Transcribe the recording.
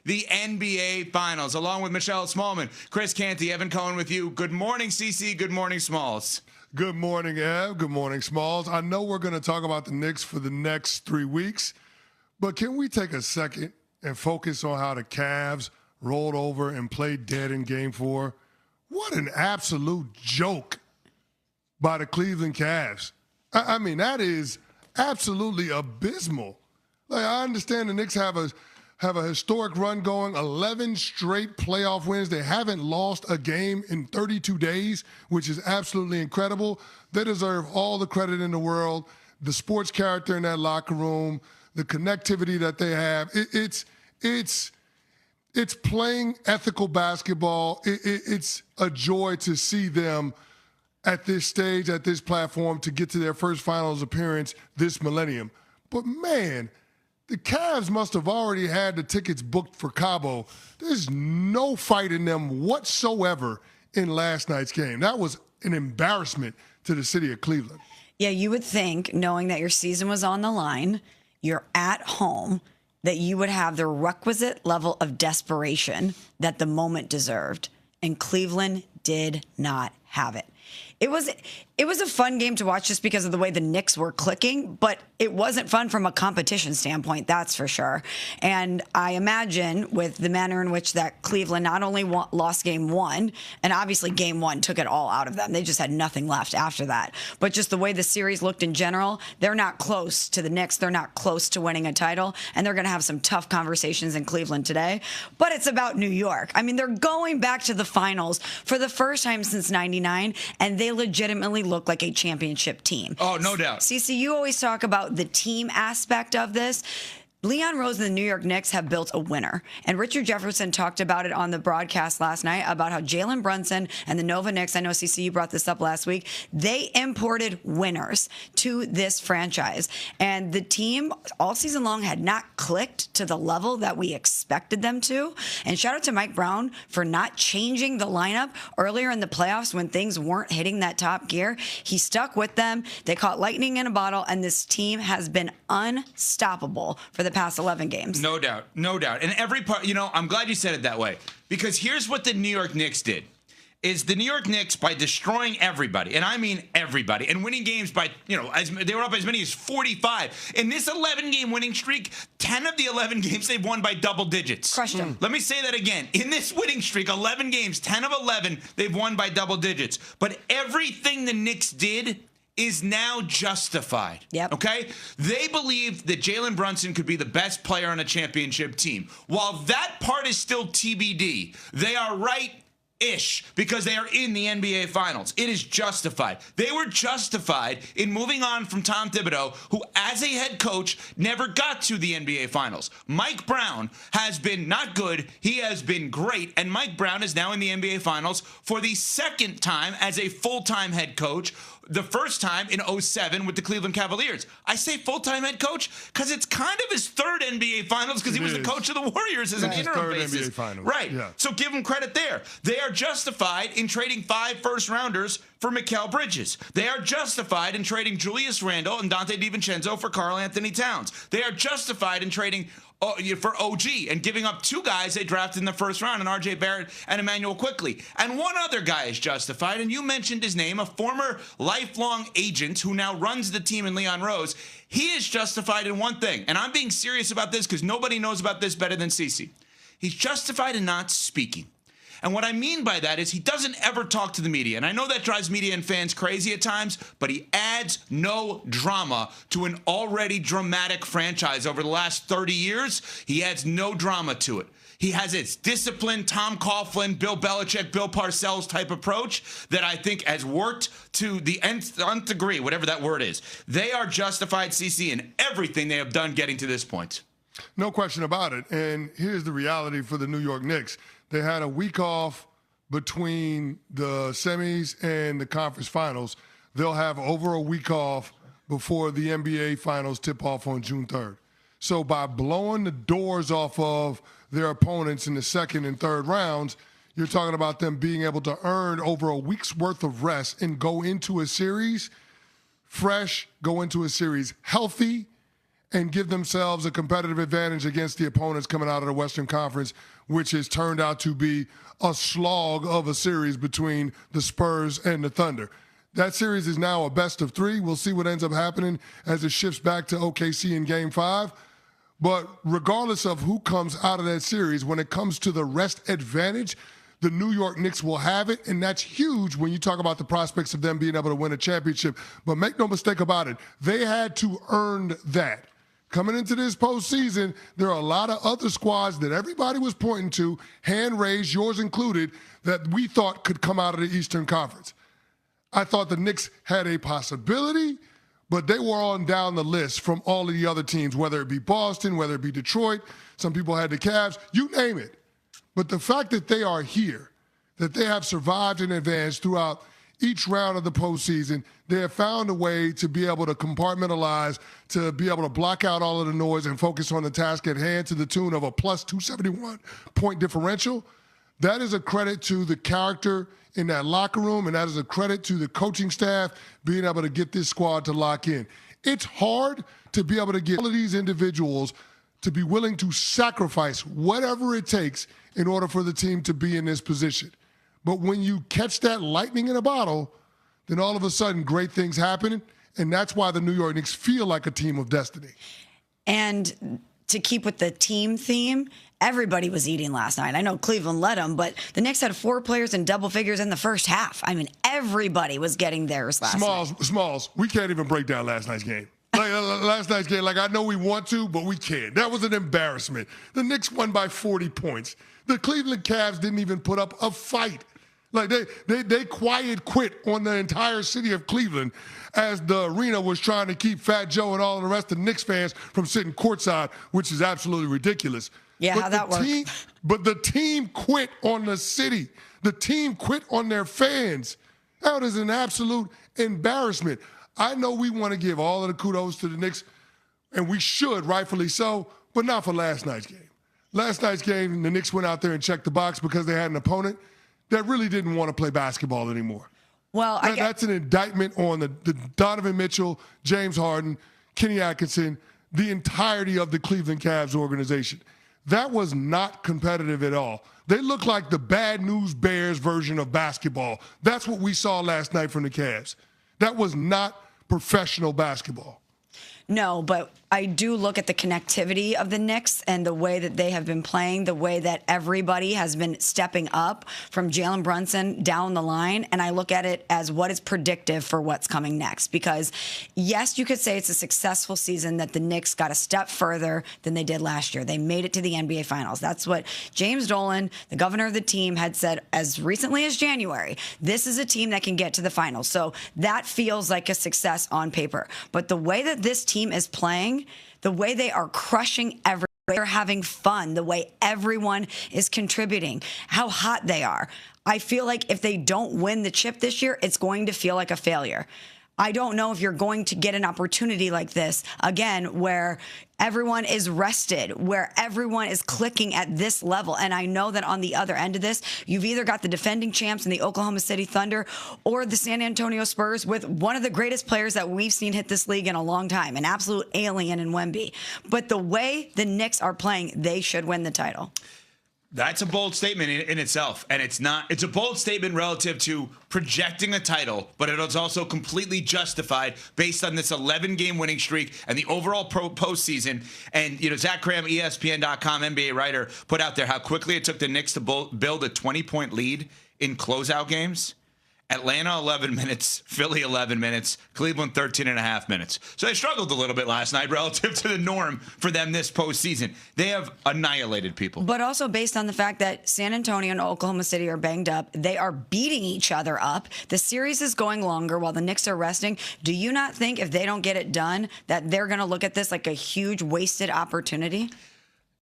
the NBA Finals, along with Michelle Smallman, Chris Canty, Evan Cohen with you. Good morning, CC. Good morning, Smalls. Good morning, Ev. Good morning, Smalls. I know we're going to talk about the Knicks for the next 3 weeks, but can we take a second and focus on how the Cavs rolled over and played dead in Game 4? What an absolute joke by the Cleveland Cavs. I mean, that is absolutely abysmal. Like, I understand the Knicks have a historic run going, 11 straight playoff wins. They haven't lost a game in 32 days, which is absolutely incredible. They deserve all the credit in the world. The sports character in that locker room, the connectivity that they have. It's playing ethical basketball. It's a joy to see them at this stage, at this platform, to get to their first finals appearance this millennium. But, man, the Cavs must have already had the tickets booked for Cabo. There's no fight in them whatsoever in last night's game. That was an embarrassment to the city of Cleveland. Yeah, you would think, knowing that your season was on the line, you're at home, that you would have the requisite level of desperation that the moment deserved. And Cleveland did not have it. It was a fun game to watch just because of the way the Knicks were clicking, but it wasn't fun from a competition standpoint, that's for sure. And I imagine with the manner in which that Cleveland not only lost game one, and obviously game one took it all out of them. They just had nothing left after that. But just the way the series looked in general, they're not close to the Knicks. They're not close to winning a title, and they're going to have some tough conversations in Cleveland today. But it's about New York. I mean, they're going back to the finals for the first time since '99, and they legitimately look like a championship team. Oh, no doubt. CC, you always talk about the team aspect of this. Leon Rose and the New York Knicks have built a winner. And Richard Jefferson talked about it on the broadcast last night about how Jalen Brunson and the Nova Knicks, I know, CC, you brought this up last week, they imported winners to this franchise. And the team all season long had not clicked to the level that we expected them to. And shout out to Mike Brown for not changing the lineup earlier in the playoffs when things weren't hitting that top gear. He stuck with them. They caught lightning in a bottle, and this team has been unstoppable for the past 11 games. No doubt. No doubt. And every part, I'm glad you said it that way, because here's what the New York Knicks did. Is the New York Knicks, by destroying everybody, and I mean everybody, and winning games by, they were up as many as 45. In this 11-game winning streak, 10 of the 11 games they've won by double digits. Crushed them. Let me say that again. In this winning streak, 11 games, 10 of 11, they've won by double digits. But everything the Knicks did is now justified. Yep. Okay? They believe that Jalen Brunson could be the best player on a championship team. While that part is still TBD, they are right-ish because they are in the NBA Finals. It is justified. They were justified in moving on from Tom Thibodeau, who, as a head coach, never got to the NBA Finals. Mike Brown has been not good. He has been great. And Mike Brown is now in the NBA Finals for the second time as a full-time head coach. The first time in 2007 with the Cleveland Cavaliers. I say full-time head coach because it's kind of his third NBA Finals because he was the coach of the Warriors as an interim basis. NBA Finals. Right. Yeah. So give him credit there. They are justified in trading 5 first-rounders for Mikal Bridges. They are justified in trading Julius Randle and Dante DiVincenzo for Karl Anthony Towns. They are justified in trading for OG and giving up 2 guys they drafted in the first round, and RJ Barrett and Emmanuel Quickley. And one other guy is justified, and you mentioned his name, a former lifelong agent who now runs the team in Leon Rose. He is justified in one thing, and I'm being serious about this because nobody knows about this better than Cece. He's justified in not speaking. And what I mean by that is he doesn't ever talk to the media. And I know that drives media and fans crazy at times, but he adds no drama to an already dramatic franchise over the last 30 years. He adds no drama to it. He has its disciplined Tom Coughlin, Bill Belichick, Bill Parcells type approach that I think has worked to the nth degree, whatever that word is. They are justified, CC, in everything they have done getting to this point. No question about it. And here's the reality for the New York Knicks. They had a week off between the semis and the conference finals. They'll have over a week off before the NBA finals tip off on June 3rd. So by blowing the doors off of their opponents in the second and third rounds, you're talking about them being able to earn over a week's worth of rest and go into a series fresh, go into a series healthy, and give themselves a competitive advantage against the opponents coming out of the Western Conference, which has turned out to be a slog of a series between the Spurs and the Thunder. That series is now a best of 3. We'll see what ends up happening as it shifts back to OKC in Game 5. But regardless of who comes out of that series, when it comes to the rest advantage, the New York Knicks will have it, and that's huge when you talk about the prospects of them being able to win a championship. But make no mistake about it, they had to earn that. Coming into this postseason, there are a lot of other squads that everybody was pointing to, hand raised, yours included, that we thought could come out of the Eastern Conference. I thought the Knicks had a possibility, but they were on down the list from all of the other teams, whether it be Boston, whether it be Detroit. Some people had the Cavs, you name it. But the fact that they are here, that they have survived and advanced throughout each round of the postseason, they have found a way to be able to compartmentalize, to be able to block out all of the noise and focus on the task at hand to the tune of a plus 271 point differential. That is a credit to the character in that locker room, and that is a credit to the coaching staff being able to get this squad to lock in. It's hard to be able to get all of these individuals to be willing to sacrifice whatever it takes in order for the team to be in this position. But when you catch that lightning in a bottle, then all of a sudden great things happen, and that's why the New York Knicks feel like a team of destiny. And to keep with the team theme, everybody was eating last night. I know Cleveland led them, but the Knicks had 4 players in double figures in the first half. I mean, everybody was getting theirs last night. Smalls, we can't even break down last night's game. Last night's game, I know we want to, but we can't. That was an embarrassment. The Knicks won by 40 points. The Cleveland Cavs didn't even put up a fight. They quiet quit on the entire city of Cleveland as the arena was trying to keep Fat Joe and all of the rest of the Knicks fans from sitting courtside, which is absolutely ridiculous. Yeah, how that works. But the team quit on the city. The team quit on their fans. That is an absolute embarrassment. I know we want to give all of the kudos to the Knicks, and we should, rightfully so, but not for last night's game. Last night's game, the Knicks went out there and checked the box because they had an opponent that really didn't want to play basketball anymore. Well, that's an indictment on the Donovan Mitchell, James Harden, Kenny Atkinson, the entirety of the Cleveland Cavs organization. That was not competitive at all. They look like the bad news Bears version of basketball. That's what we saw last night from the Cavs. That was not professional basketball. No, but I do look at the connectivity of the Knicks and the way that they have been playing, the way that everybody has been stepping up from Jalen Brunson down the line, and I look at it as what is predictive for what's coming next. Because, yes, you could say it's a successful season that the Knicks got a step further than they did last year. They made it to the NBA Finals. That's what James Dolan, the governor of the team, had said as recently as January. This is a team that can get to the finals. So that feels like a success on paper. But the way that this team is playing, the way they are crushing everyone, they're having fun, the way everyone is contributing, how hot they are. I feel like if they don't win the chip this year, it's going to feel like a failure. I don't know if you're going to get an opportunity like this again, where everyone is rested, where everyone is clicking at this level. And I know that on the other end of this, you've either got the defending champs in the Oklahoma City Thunder or the San Antonio Spurs with one of the greatest players that we've seen hit this league in a long time, an absolute alien in Wemby. But the way the Knicks are playing, they should win the title. That's a bold statement in itself, and it's a bold statement relative to projecting a title, but it is also completely justified based on this 11-game winning streak and the overall postseason. And, Zach Cram, ESPN.com NBA writer, put out there how quickly it took the Knicks to build a 20-point lead in closeout games. Atlanta 11 minutes, Philly 11 minutes, Cleveland 13.5 minutes. So they struggled a little bit last night relative to the norm for them this postseason. They have annihilated people. But also based on the fact that San Antonio and Oklahoma City are banged up, they are beating each other up. The series is going longer while the Knicks are resting. Do you not think if they don't get it done that they're going to look at this like a huge wasted opportunity?